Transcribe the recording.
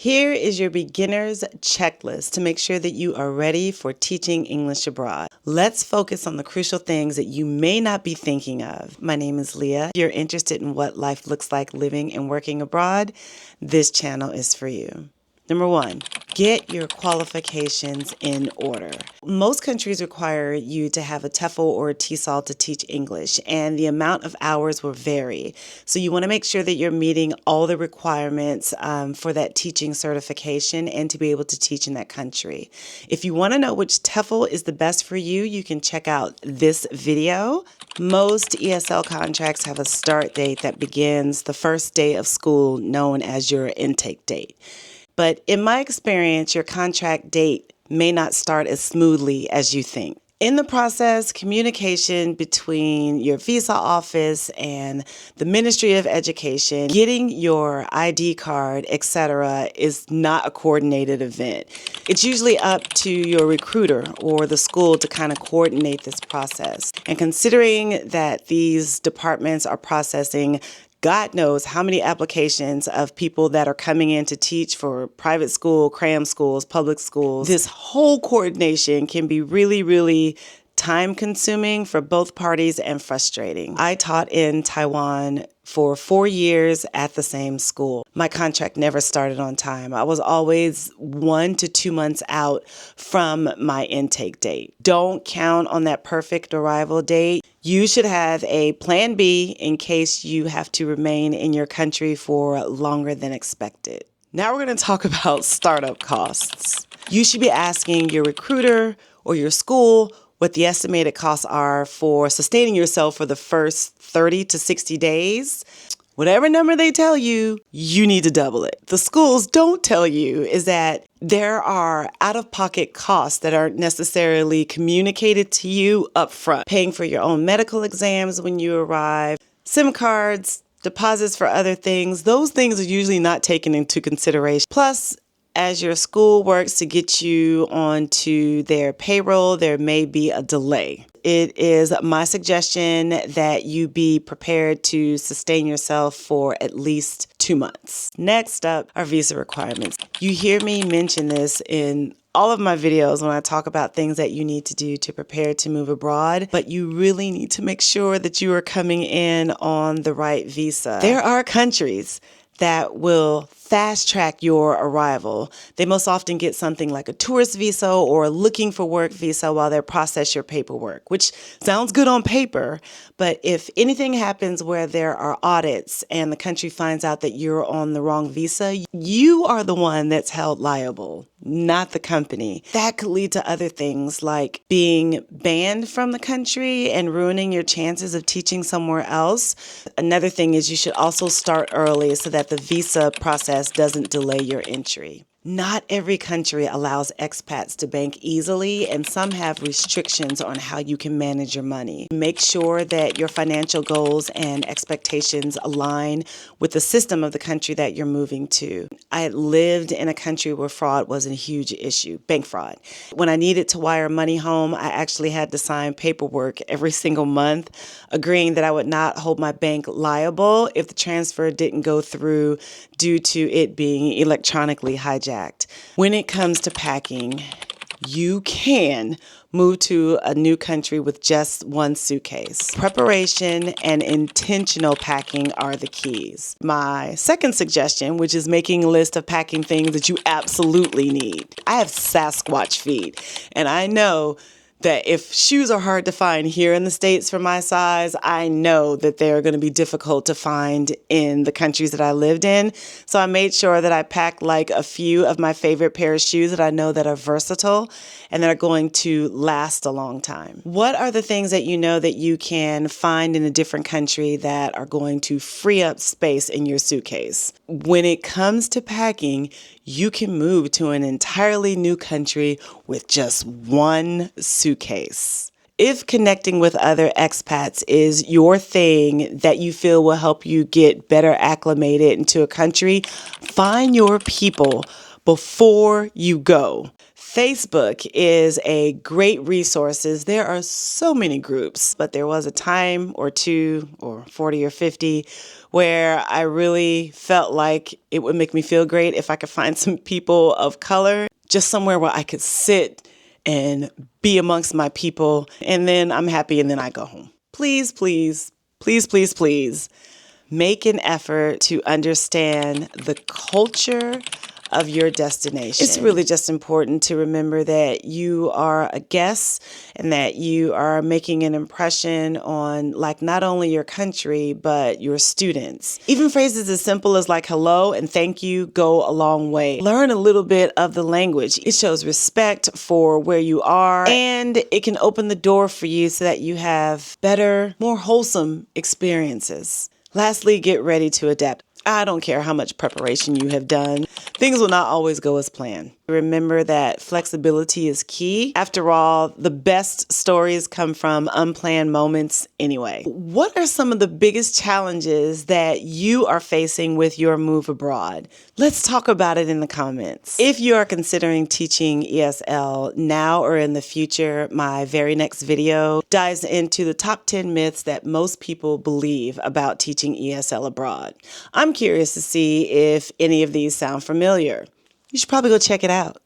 Here is your beginner's checklist to make sure that you are ready for teaching English abroad. Let's focus on the crucial things that you may not be thinking of. My name is Leah. If you're interested in what life looks like living and working abroad, this channel is for you. Number 1, get your qualifications in order. Most countries require you to have a TEFL or a TESOL to teach English, and the amount of hours will vary. So you want to make sure that you're meeting all the requirements for that teaching certification and to be able to teach in that country. If you want to know which TEFL is the best for you, you can check out this video. Most ESL contracts have a start date that begins the first day of school, known as your intake date. But in my experience, your contract date may not start as smoothly as you think. In the process, communication between your visa office and the Ministry of Education, getting your ID card, etc., is not a coordinated event. It's usually up to your recruiter or the school to kind of coordinate this process. And considering that these departments are processing God knows how many applications of people that are coming in to teach for private school, cram schools, public schools. This whole coordination can be really time consuming for both parties and frustrating. I taught in Taiwan for 4 years at the same school. My contract never started on time. I was always 1 to 2 months out from my intake date. Don't count on that perfect arrival date. You should have a plan B in case you have to remain in your country for longer than expected. Now we're going to talk about startup costs. You should be asking your recruiter or your school what the estimated costs are for sustaining yourself for the first 30 to 60 days. Whatever number they tell you, you need to double it. The schools don't tell you is that there are out-of-pocket costs that aren't necessarily communicated to you up front. Paying for your own medical exams when you arrive, SIM cards, deposits for other things. Those things are usually not taken into consideration. Plus, as your school works to get you onto their payroll, there may be a delay. It is my suggestion that you be prepared to sustain yourself for at least 2 months. Next up are visa requirements. You hear me mention this in all of my videos when I talk about things that you need to do to prepare to move abroad, but you really need to make sure that you are coming in on the right visa. There are countries that will fast track your arrival. They most often get something like a tourist visa or looking for work visa while they process your paperwork, which sounds good on paper, but if anything happens where there are audits and the country finds out that you're on the wrong visa, you are the one that's held liable, not the company. That could lead to other things like being banned from the country and ruining your chances of teaching somewhere else. Another thing is you should also start early so that the visa process doesn't delay your entry. Not every country allows expats to bank easily, and some have restrictions on how you can manage your money. Make sure that your financial goals and expectations align with the system of the country that you're moving to. I had lived in a country where fraud was a huge issue, bank fraud. When I needed to wire money home, I actually had to sign paperwork every single month, agreeing that I would not hold my bank liable if the transfer didn't go through due to it being electronically hijacked. When it comes to packing, you can move to a new country with just one suitcase. Preparation and intentional packing are the keys. My second suggestion, which is making a list of packing things that you absolutely need. I have Sasquatch feet, and I know that if shoes are hard to find here in the States for my size, I know that they're going to be difficult to find in the countries that I lived in. So I made sure that I packed like a few of my favorite pair of shoes that I know that are versatile and that are going to last a long time. What are the things that you know that you can find in a different country that are going to free up space in your suitcase? When it comes to packing, you can move to an entirely new country with just one suitcase. If connecting with other expats is your thing that you feel will help you get better acclimated into a country, find your people. before you go. Facebook is a great resource. There are so many groups, but there was a time or two or 40 or 50 where I really felt like it would make me feel great if I could find some people of color, just somewhere where I could sit and be amongst my people, and then I'm happy and then I go home. Please, please, please, please, please make an effort to understand the culture of your destination. It's really just important to remember that you are a guest and that you are making an impression on not only your country, but your students. Even phrases as simple as hello and thank you go a long way. Learn a little bit of the language. It shows respect for where you are, and it can open the door for you so that you have better, more wholesome experiences. Lastly, get ready to adapt. I don't care how much preparation you have done. Things will not always go as planned. Remember that flexibility is key. After all, the best stories come from unplanned moments anyway. What are some of the biggest challenges that you are facing with your move abroad? Let's talk about it in the comments. If you are considering teaching ESL now or in the future, my very next video dives into the top 10 myths that most people believe about teaching ESL abroad. I'm curious to see if any of these sound familiar. You should probably go check it out.